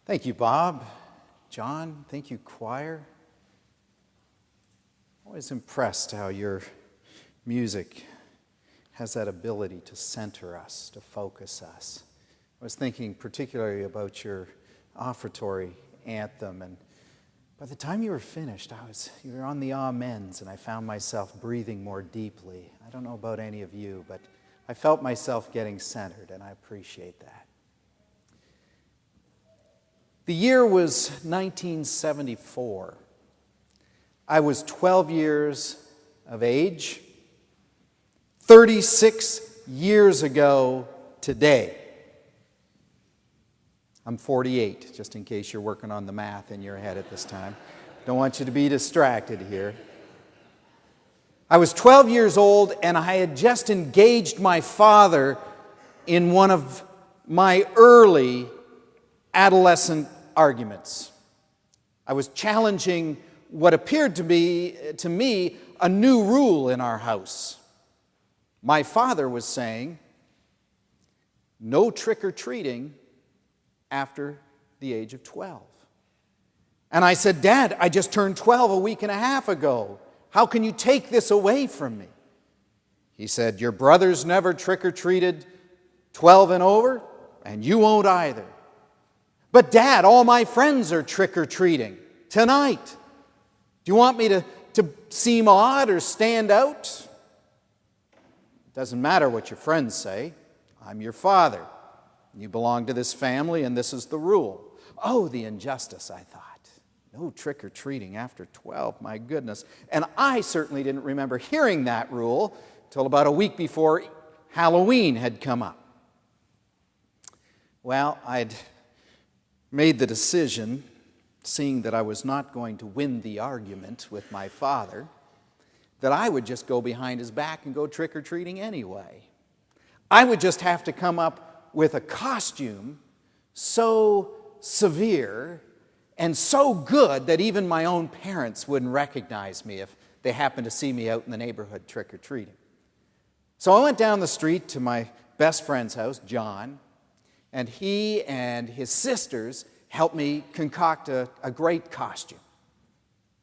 Thank you, Bob. John, thank you, choir. Always impressed how your music has that ability to center us, to focus us. I was thinking particularly about your offertory anthem, and by the time you were finished, you were on the amens, and I found myself breathing more deeply. I don't know about any of you, but I felt myself getting centered, and I appreciate that. The year was 1974. I was 12 years of age, 36 years ago today. I'm 48, just in case you're working on the math in your head at this time. Don't want you to be distracted here. I was 12 years old, and I had just engaged my father in one of my early adolescent arguments. I was challenging what appeared to me a new rule in our house. My father was saying, no trick-or-treating after the age of 12. And I said, Dad, I just turned 12 a week and a half ago. How can you take this away from me? He said, your brothers never trick-or-treated 12 and over, and you won't either. But Dad, all my friends are trick-or-treating tonight. Do you want me to seem odd or stand out? It doesn't matter what your friends say. I'm your father. You belong to this family, and this is the rule. Oh, the injustice, I thought. No trick-or-treating after 12, my goodness. And I certainly didn't remember hearing that rule till about a week before Halloween had come up. Well, I'd made the decision, seeing that I was not going to win the argument with my father, that I would just go behind his back and go trick-or-treating anyway. I would just have to come up with a costume so severe and so good that even my own parents wouldn't recognize me if they happened to see me out in the neighborhood trick-or-treating. So I went down the street to my best friend's house, John, and he and his sisters helped me concoct a great costume.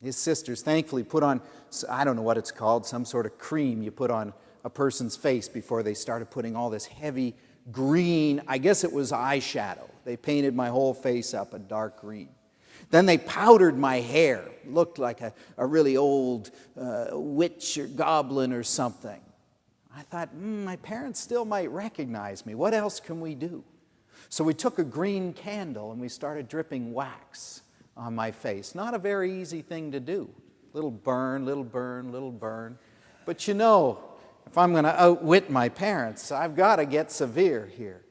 His sisters thankfully put on, I don't know what it's called, some sort of cream you put on a person's face before they started putting all this heavy green, I guess it was eyeshadow. They painted my whole face up a dark green. Then they powdered my hair. It looked like a really old witch or goblin or something. I thought, my parents still might recognize me. What else can we do? So we took a green candle and we started dripping wax on my face. Not a very easy thing to do. Little burn, little burn, little burn. But you know, if I'm going to outwit my parents, I've got to get severe here.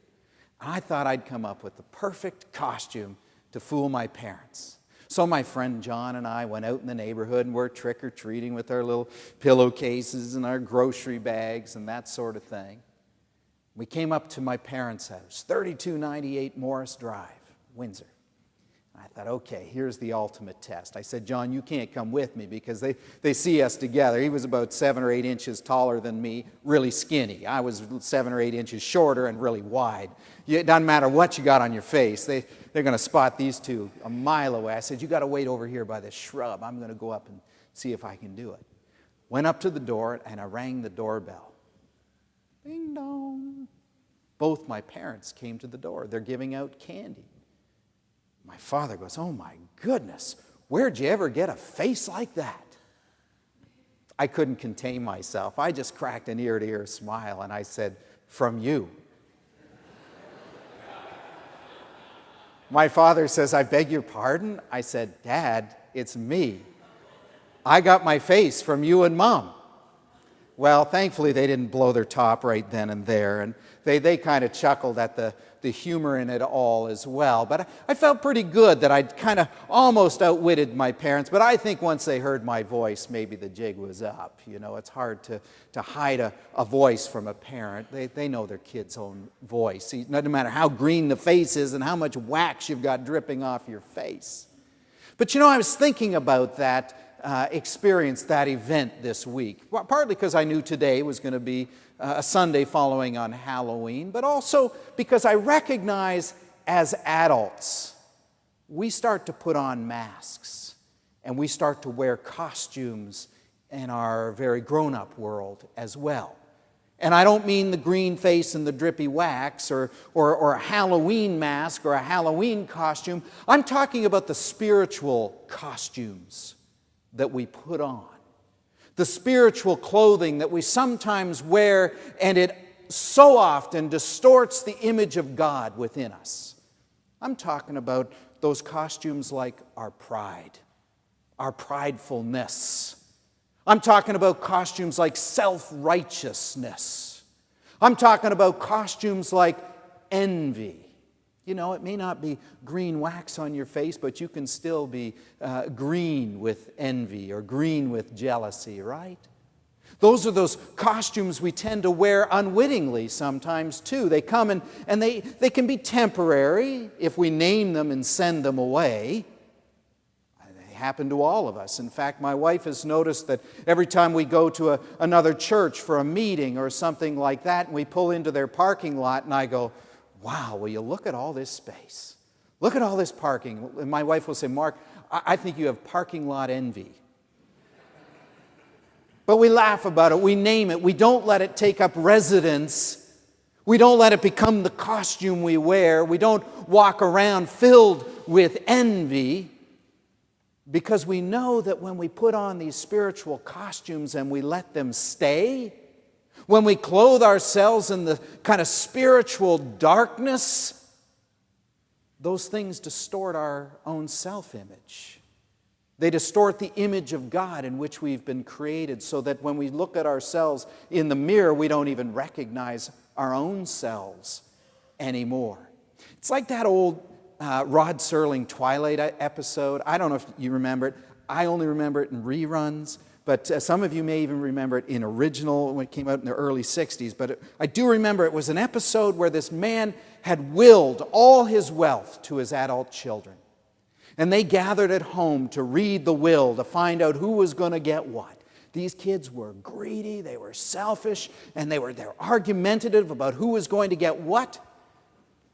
I thought I'd come up with the perfect costume to fool my parents. So my friend John and I went out in the neighborhood and we're trick-or-treating with our little pillowcases and our grocery bags and that sort of thing. We came up to my parents' house, 3298 Morris Drive, Windsor. I thought, okay, here's the ultimate test. I said, John, you can't come with me because they see us together. He was about 7 or 8 inches taller than me, really skinny. I was 7 or 8 inches shorter and really wide. It doesn't matter what you got on your face. They're going to spot these two a mile away. I said, you got to wait over here by this shrub. I'm going to go up and see if I can do it. Went up to the door and I rang the doorbell. Ding dong. Both my parents came to the door. They're giving out candy. My father goes, oh my goodness, where'd you ever get a face like that? I couldn't contain myself. I just cracked an ear-to-ear smile and I said, from you. My father says, I beg your pardon? I said, Dad, it's me. I got my face from you and Mom. Well, thankfully they didn't blow their top right then and there, and they kind of chuckled at the humor in it all as well. But I felt pretty good that I'd kind of almost outwitted my parents, but I think once they heard my voice, maybe the jig was up. You know, it's hard to hide a voice from a parent. They know their kid's own voice. No matter how green the face is and how much wax you've got dripping off your face. But you know, I was thinking about that experience, that event this week. Well, partly because I knew today was going to be a Sunday following on Halloween, but also because I recognize as adults we start to put on masks and we start to wear costumes in our very grown-up world as well. And I don't mean the green face and the drippy wax or a Halloween mask or a Halloween costume. I'm talking about the spiritual costumes that we put on. The spiritual clothing that we sometimes wear, and it so often distorts the image of God within us. I'm talking about those costumes like our pride, our pridefulness. I'm talking about costumes like self-righteousness. I'm talking about costumes like envy. You know, it may not be green wax on your face, but you can still be green with envy or green with jealousy, right? Those are those costumes we tend to wear unwittingly sometimes too. They come and they can be temporary if we name them and send them away. They happen to all of us. In fact, my wife has noticed that every time we go to another church for a meeting or something like that, and we pull into their parking lot, and I go, wow, will you look at all this space? Look at all this parking. And my wife will say, Mark, I think you have parking lot envy. But we laugh about it, we name it, we don't let it take up residence. We don't let it become the costume we wear. We don't walk around filled with envy, because we know that when we put on these spiritual costumes and we let them stay, when we clothe ourselves in the kind of spiritual darkness, those things distort our own self-image. They distort the image of God in which we've been created, so that when we look at ourselves in the mirror, we don't even recognize our own selves anymore. It's like that old Rod Serling Twilight episode. I don't know if you remember it. I only remember it in reruns. But some of you may even remember it in original when it came out in the early 60s. But I do remember it was an episode where this man had willed all his wealth to his adult children. And they gathered at home to read the will, to find out who was going to get what. These kids were greedy, they were selfish, and they were argumentative about who was going to get what.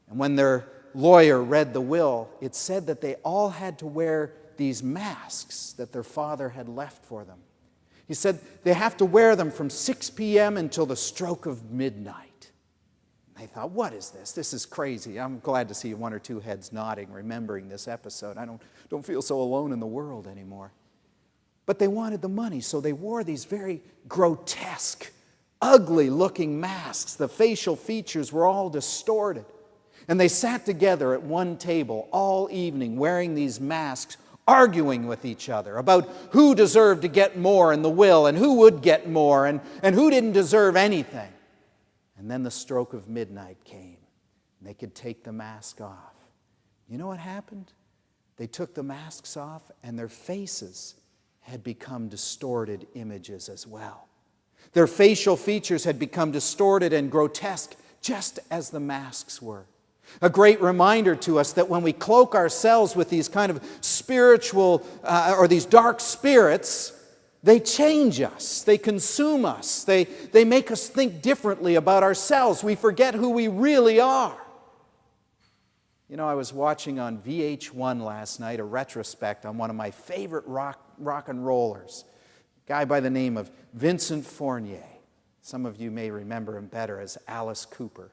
And when their lawyer read the will, it said that they all had to wear these masks that their father had left for them. He said they have to wear them from 6 p.m. until the stroke of midnight. They thought, what is this? This is crazy. I'm glad to see one or two heads nodding, remembering this episode. I don't feel so alone in the world anymore. But they wanted the money, so they wore these very grotesque, ugly-looking masks. The facial features were all distorted. And they sat together at one table all evening wearing these masks, arguing with each other about who deserved to get more in the will and who would get more and who didn't deserve anything. And then the stroke of midnight came, and they could take the mask off. You know what happened? They took the masks off, and their faces had become distorted images as well. Their facial features had become distorted and grotesque, just as the masks were. A great reminder to us that when we cloak ourselves with these kind of spiritual or these dark spirits, they change us, they consume us, they make us think differently about ourselves. We forget who we really are. You know, I was watching on VH1 last night a retrospect on one of my favorite rock and rollers, a guy by the name of Vincent Fournier. Some of you may remember him better as Alice Cooper.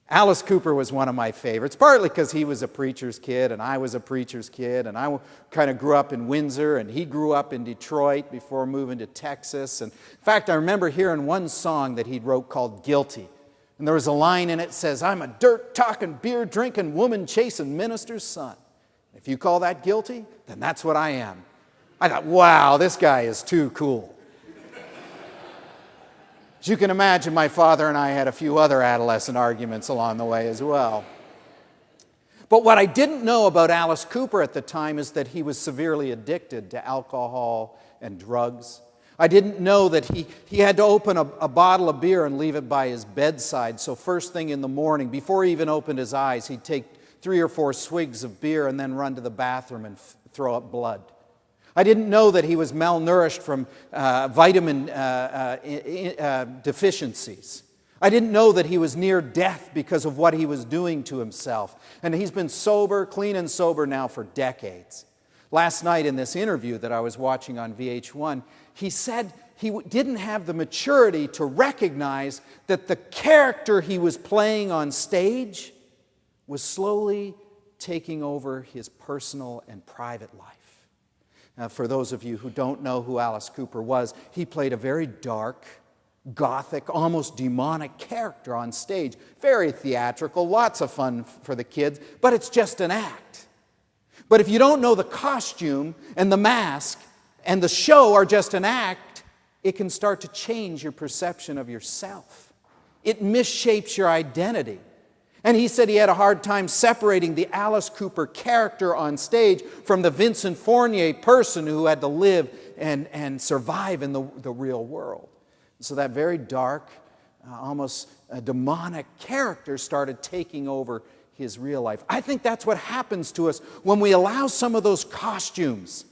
Alice Cooper was one of my favorites, partly because he was a preacher's kid and I was a preacher's kid, and I kind of grew up in Windsor and he grew up in Detroit before moving to Texas. And in fact, I remember hearing one song that he wrote called Guilty. And there was a line in it that says, I'm a dirt-talking, beer-drinking, woman-chasing minister's son. If you call that guilty, then that's what I am. I thought, wow, this guy is too cool. As you can imagine, my father and I had a few other adolescent arguments along the way as well. But what I didn't know about Alice Cooper at the time is that he was severely addicted to alcohol and drugs. I didn't know that he had to open a bottle of beer and leave it by his bedside. So first thing in the morning, before he even opened his eyes, he'd take 3 or 4 swigs of beer and then run to the bathroom and throw up blood. I didn't know that he was malnourished from vitamin deficiencies. I didn't know that he was near death because of what he was doing to himself. And he's been sober, clean and sober now for decades. Last night in this interview that I was watching on VH1, he said he didn't have the maturity to recognize that the character he was playing on stage was slowly taking over his personal and private life. Now, for those of you who don't know who Alice Cooper was, he played a very dark, gothic, almost demonic character on stage. Very theatrical, lots of fun for the kids, but it's just an act. But if you don't know the costume and the mask and the show are just an act, it can start to change your perception of yourself. It misshapes your identity. And he said he had a hard time separating the Alice Cooper character on stage from the Vincent Fournier person who had to live and survive in the real world. So that very dark, almost demonic character started taking over his real life. I think that's what happens to us when we allow some of those costumes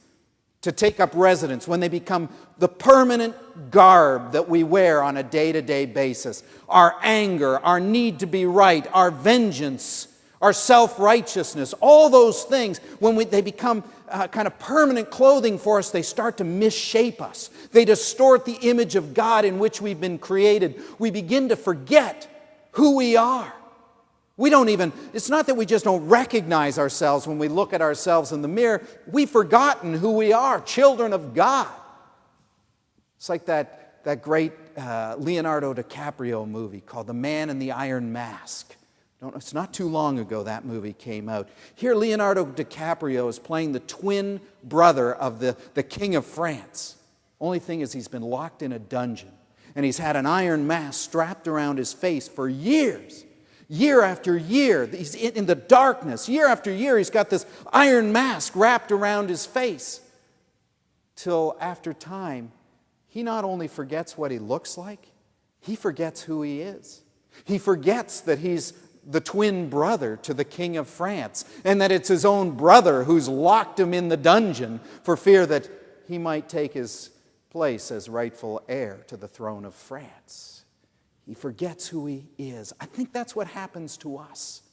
to take up residence, when they become the permanent garb that we wear on a day-to-day basis. Our anger, our need to be right, our vengeance, our self-righteousness, all those things, when they become kind of permanent clothing for us, they start to misshape us. They distort the image of God in which we've been created. We begin to forget who we are. It's not that we just don't recognize ourselves when we look at ourselves in the mirror. We've forgotten who we are, children of God. It's like that great Leonardo DiCaprio movie called The Man in the Iron Mask. It's not too long ago that movie came out. Here Leonardo DiCaprio is playing the twin brother of the King of France. Only thing is he's been locked in a dungeon. And he's had an iron mask strapped around his face for years. Year after year, he's in the darkness. Year after year, he's got this iron mask wrapped around his face. Till after time, he not only forgets what he looks like, he forgets who he is. He forgets that he's the twin brother to the King of France, and that it's his own brother who's locked him in the dungeon for fear that he might take his place as rightful heir to the throne of France. He forgets who he is. I think that's what happens to us